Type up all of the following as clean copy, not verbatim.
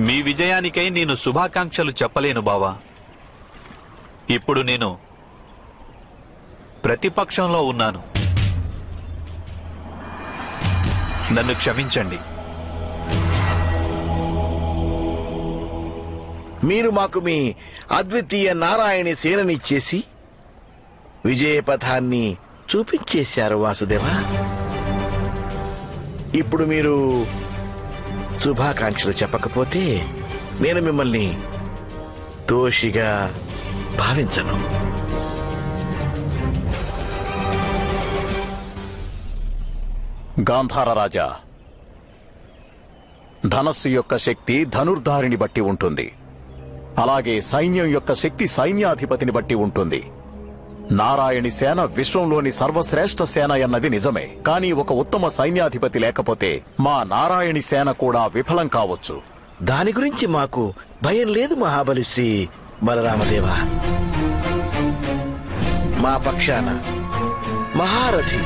మీ విజయానికై నేను శుభాకాంక్షలు చెప్పలేను బావా. ఇప్పుడు నేను ప్రతిపక్షంలో ఉన్నాను. నన్ను క్షమించండి. మీరు మాకు మీ అద్వితీయ నారాయణి సేననిచ్చేసి విజయపథాన్ని చూపించేశారు వాసుదేవా. ఇప్పుడు మీరు శుభాకాంక్షలు చెప్పకపోతే నేను మిమ్మల్ని దోషిగా భావించను. గాంధార రాజా, ధనస్సు యొక్క శక్తి ధనుర్ధారిని బట్టి ఉంటుంది. అలాగే సైన్యం యొక్క శక్తి సైన్యాధిపతిని బట్టి ఉంటుంది. నారాయణి సేన విశ్వంలోని సర్వశ్రేష్ఠ సేన అన్నది నిజమే. కానీ ఒక ఉత్తమ సైన్యాధిపతి లేకపోతే మా నారాయణి సేన కూడా విఫలం కావచ్చు. దాని గురించి మాకు భయం లేదు మహాబలి శ్రీ బలరామదేవా. మా పక్షాన మహారథి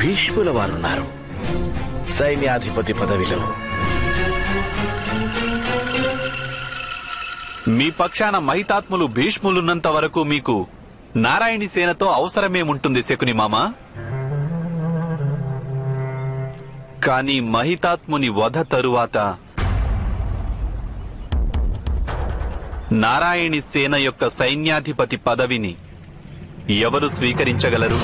భీష్ముల వారున్నారు, సైన్యాధిపతి పదవిలో. మీ పక్షాన మహితాత్ములు భీష్ములున్నంత వరకు మీకు నారాయణి సేనతో అవసరమేముంటుంది శకుని మామ? కాని మహితాత్ముని వధ తరువాత నారాయణి సేన యొక్క సైన్యాధిపతి పదవిని ఎవరు స్వీకరించగలరు?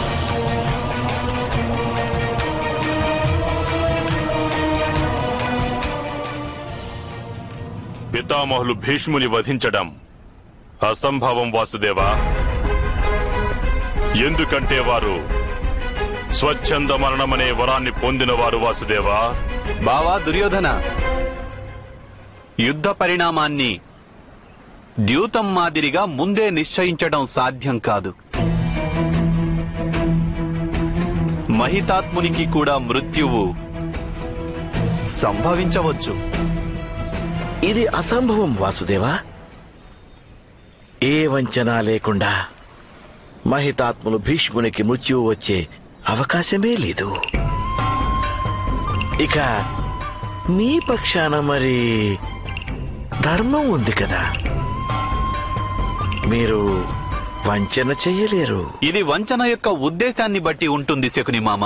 పితామహులు భీష్ముని వధించడం అసంభవం వాసుదేవా. ఎందుకంటే వారు స్వచ్ఛంద మరణమనే వరాన్ని పొందినవారు వాసుదేవా. బావా దుర్యోధన, యుద్ధ పరిణామాన్ని ద్యూతం మాదిరిగా ముందే నిశ్చయించడం సాధ్యం కాదు. మహితాత్మునికి కూడా మృత్యువు సంభవించవచ్చు. ఇది అసంభవం వాసుదేవా. ఏ వంచన లేకుండా మహితాత్ములు భీష్మునికి మృత్యువు వచ్చే అవకాశమే లేదు. ఇక మీ పక్షాన మరి ధర్మం ఉంది కదా, మీరు వంచన చెయ్యలేరు. ఇది వంచన యొక్క ఉద్దేశాన్ని బట్టి ఉంటుంది శకుని మామ.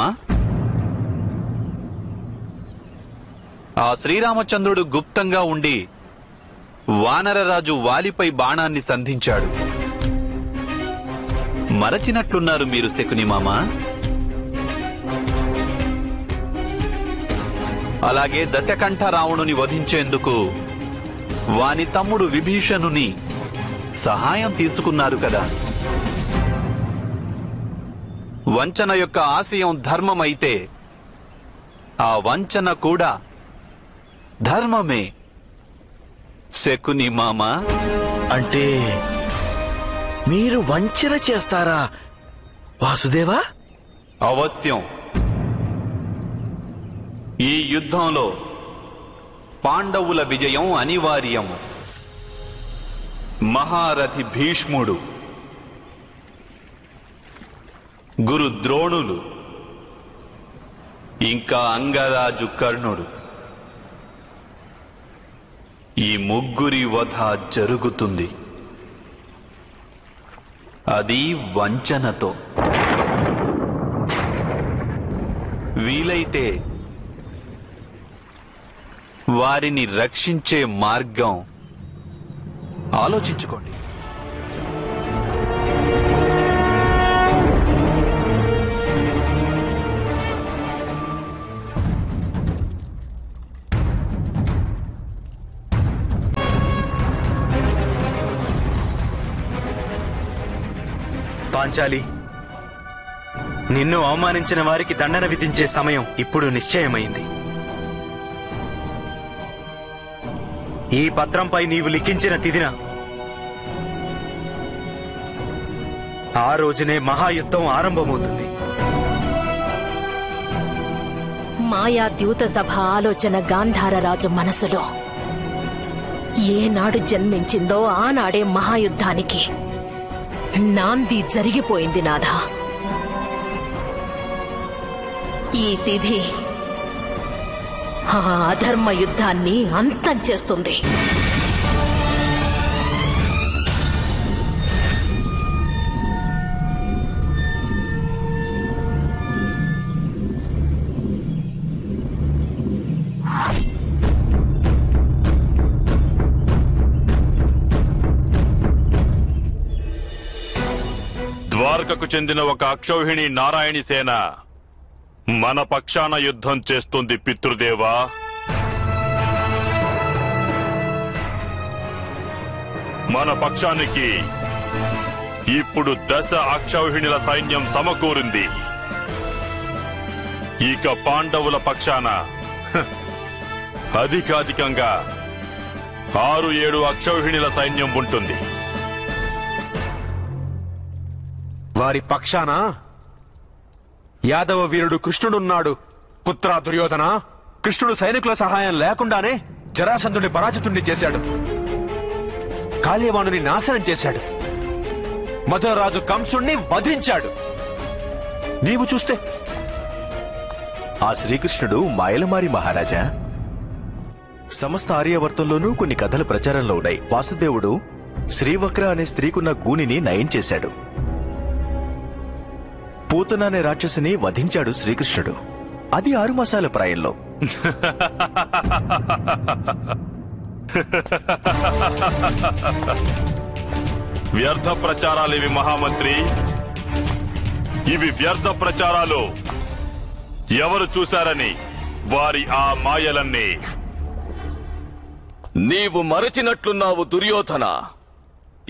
ఆ శ్రీరామచంద్రుడు గుప్తంగా ఉండి వానరరాజు వాలిపై బాణాన్ని సంధించాడు. మరచినట్లున్నారు మీరు శకుని మామ. అలాగే దశకంఠ రావణుని వధించేందుకు వాని తమ్ముడు విభీషణుని సహాయం తీసుకున్నారు కదా. వంచన యొక్క ఆశయం ధర్మమైతే ఆ వంచన కూడా ధర్మమే శకుని మామ. అంటే మీరు వంచన చేస్తారా వాసుదేవా? అవశ్యం. ఈ యుద్ధంలో పాండవుల విజయం అనివార్యం. మహారథి భీష్ముడు, గురు ద్రోణులు, ఇంకా అంగరాజు కర్ణుడు, ఈ ముగ్గురి వధ జరుగుతుంది. అది వంచనతో. వీలైతే వారిని రక్షించే మార్గం ఆలోచించుకోండి. పాంచాలి, నిన్ను అవమానించిన వారికి దండన విధించే సమయం ఇప్పుడు నిశ్చయమైంది. ఈ పత్రంపై నీవు లిఖించిన తిథిన ఆ రోజునే మహాయుద్ధం ఆరంభమవుతుంది. మాయా ద్యూత సభ ఆలోచన గాంధారరాజు మనసులో ఏనాడు జన్మించిందో ఆనాడే మహాయుద్ధానికి నాంది జరిగిపోయింది నాథా. ఈ తిథి ఆ అధర్మ యుద్ధాన్ని అంతం చేస్తుంది. శాఖకు చెందిన ఒక అక్షౌహిణి నారాయణి సేన మన పక్షాన యుద్ధం చేస్తుంది పితృదేవా. మన పక్షానికి ఇప్పుడు 10 అక్షౌహిణుల సైన్యం సమకూరింది. ఇక పాండవుల పక్షాన అధికాధికంగా 6-7 అక్షౌహిణుల సైన్యం ఉంటుంది. వారి పక్షాన యాదవ వీరుడు కృష్ణుడున్నాడు. పుత్ర దుర్యోధన, కృష్ణుడు సైనికుల సహాయం లేకుండానే జరాసంధుని పరాజితుణ్ణి చేశాడు. కాళీవాణుని నాశనం చేశాడు. మధురాజు కంసుణ్ణి వధించాడు. నీవు చూస్తే ఆ శ్రీకృష్ణుడు మాయలమారి మహారాజా. సమస్త ఆర్యావర్తంలోనూ కొన్ని కథలు ప్రచారంలో ఉన్నాయి. వాసుదేవుడు శ్రీవక్ర అనే స్త్రీకున్న గూనిని నయం చేశాడు. పూతన అనే రాక్షసిని వధించాడు శ్రీకృష్ణుడు. అది 6 మాసాల ప్రాయంలో. వ్యర్థ ప్రచారాలు ఇవి మహామంత్రి. ఇవి వ్యర్థ ప్రచారాలు. ఎవరు చూశారని వారి ఆ మాయలన్నీ. నీవు మరచినట్లున్నావు దుర్యోధన.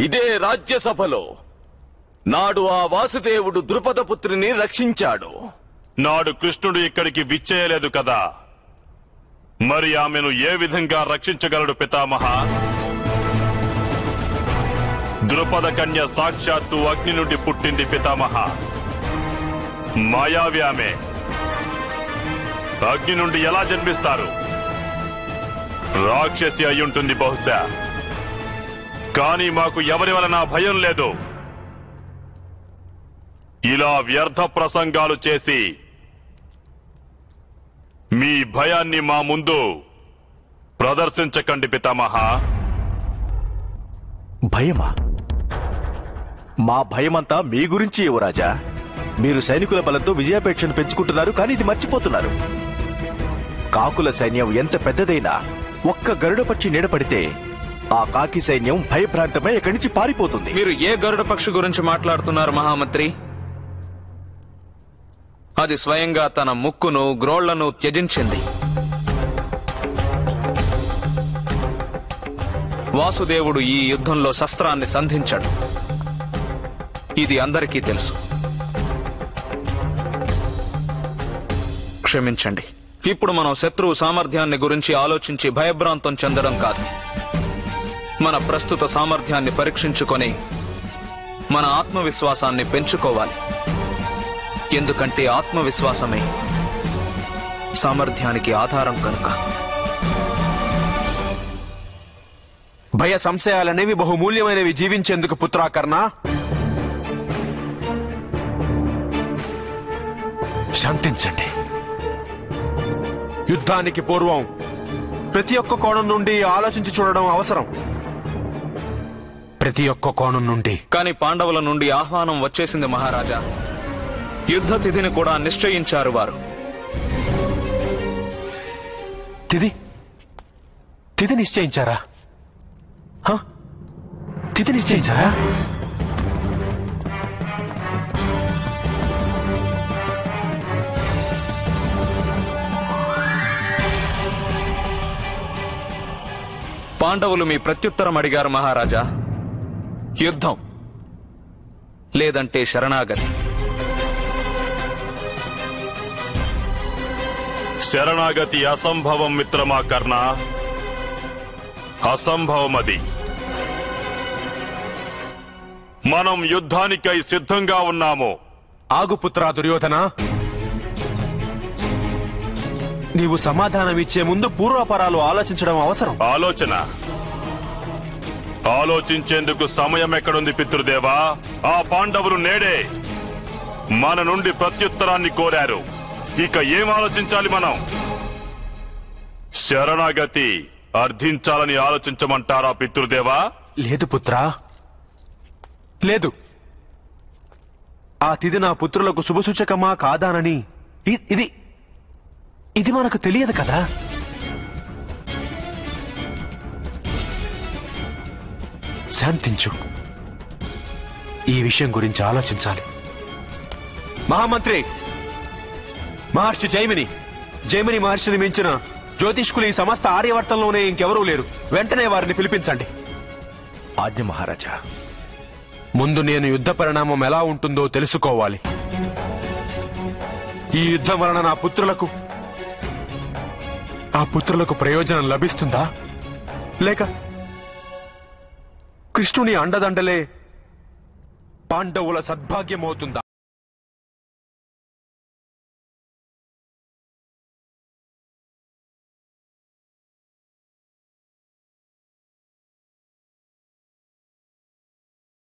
ఇదే రాజ్యసభలో నాడు ఆ వాసుదేవుడు ద్రుపదపుత్రిని రక్షించాడు. నాడు కృష్ణుడు ఇక్కడికి విచ్చేయలేదు కదా, మరి ఆమెను ఏ విధంగా రక్షించగలడు పితామహ? ద్రుపద కన్య సాక్షాత్తు అగ్ని నుండి పుట్టింది పితామహ. మాయావి ఆమె. అగ్ని నుండి ఎలా జన్మిస్తారు? రాక్షసి అయ్యుంటుంది బహుశా. కానీ మాకు ఎవరి వలన భయం లేదు. ఇలా వ్యర్థ ప్రసంగాలు చేసి మీ భయాన్ని మా ముందు ప్రదర్శించకండి పితామహ. భయమా? మా భయమంతా మీ గురించి యువరాజా. మీరు సైనికుల బలంతో విజయాపేక్షను పెంచుకుంటున్నారు, కానీ ఇది మర్చిపోతున్నారు. కాకుల సైన్యం ఎంత పెద్దదైనా ఒక్క గరుడ పక్షి నీడపడితే ఆ కాకి సైన్యం భయభ్రాంతమై ఇక్కడి నుంచి పారిపోతుంది. మీరు ఏ గరుడ పక్షి గురించి మాట్లాడుతున్నారు మహామంత్రి? అది స్వయంగా తన ముక్కును గ్రోళ్లను త్యజించింది. వాసుదేవుడు ఈ యుద్ధంలో శస్త్రాన్ని సంధించాడు. ఇది అందరికీ తెలుసు. క్షమించండి. ఇప్పుడు మనం శత్రువు సామర్థ్యాన్ని గురించి ఆలోచించి భయభ్రాంతం చెందడం కాదు. మన ప్రస్తుత సామర్థ్యాన్ని పరీక్షించుకొని మన ఆత్మవిశ్వాసాన్ని పెంచుకోవాలి. ఎందుకంటే ఆత్మవిశ్వాసమే సామర్థ్యానికి ఆధారం కనుక. భయ సంశయాలనేవి బహుమూల్యమైనవి జీవించేందుకు పుత్రాకర్ణ. శాంతించండి. యుద్ధానికి పూర్వం ప్రతి ఒక్క కోణం నుండి ఆలోచించి చూడడం అవసరం. ప్రతి ఒక్క కోణం నుండి. కానీ పాండవుల నుండి ఆహ్వానం వచ్చేసింది మహారాజా. యుద్ధ తిథిని కూడా నిశ్చయించారు వారు. తిథి నిశ్చయించారా? తిథి నిశ్చయించారా? పాండవులు మీ ప్రత్యుత్తరం అడిగారు మహారాజా. యుద్ధం లేదంటే శరణాగతి. శరణాగతి అసంభవం మిత్రమా కర్ణ. అసంభవమది. మనం యుద్ధానికై సిద్ధంగా ఉన్నాము. ఆగుపుత్రా దుర్యోధన. నీవు సమాధానమిచ్చే ముందు పూర్వాపరాలు ఆలోచించడం అవసరం. ఆలోచించేందుకు సమయం ఎక్కడుంది పితృదేవా? ఆ పాండవులు నేడే మన నుండి ప్రత్యుత్తరాన్ని కోరారు. ఇక ఏం ఆలోచించాలి మనం? శరణాగతి అర్థించాలని ఆలోచించమంటారా పితృదేవా? లేదు పుత్రా, లేదు. ఆ తిథి నా పుత్రులకు శుభసూచకమా కాదానని ఇది మనకు తెలియదు కదా. శాంతించు. ఈ విషయం గురించి ఆలోచించాలి. మహామంత్రి మహర్షి జైమిని మహర్షిని మించిన జ్యోతిష్కులు ఈ సమస్త ఆర్యవర్తంలోనే ఇంకెవరూ లేరు. వెంటనే వారిని పిలిపించండి. ఆజ్ఞ మహారాజా. ముందు నేను యుద్ధ పరిణామం ఎలా ఉంటుందో తెలుసుకోవాలి. ఈ యుద్ధం వలన నా పుత్రులకు ప్రయోజనం లభిస్తుందా, లేక కృష్ణుని అండదండలే పాండవుల సద్భాగ్యమవుతుందా?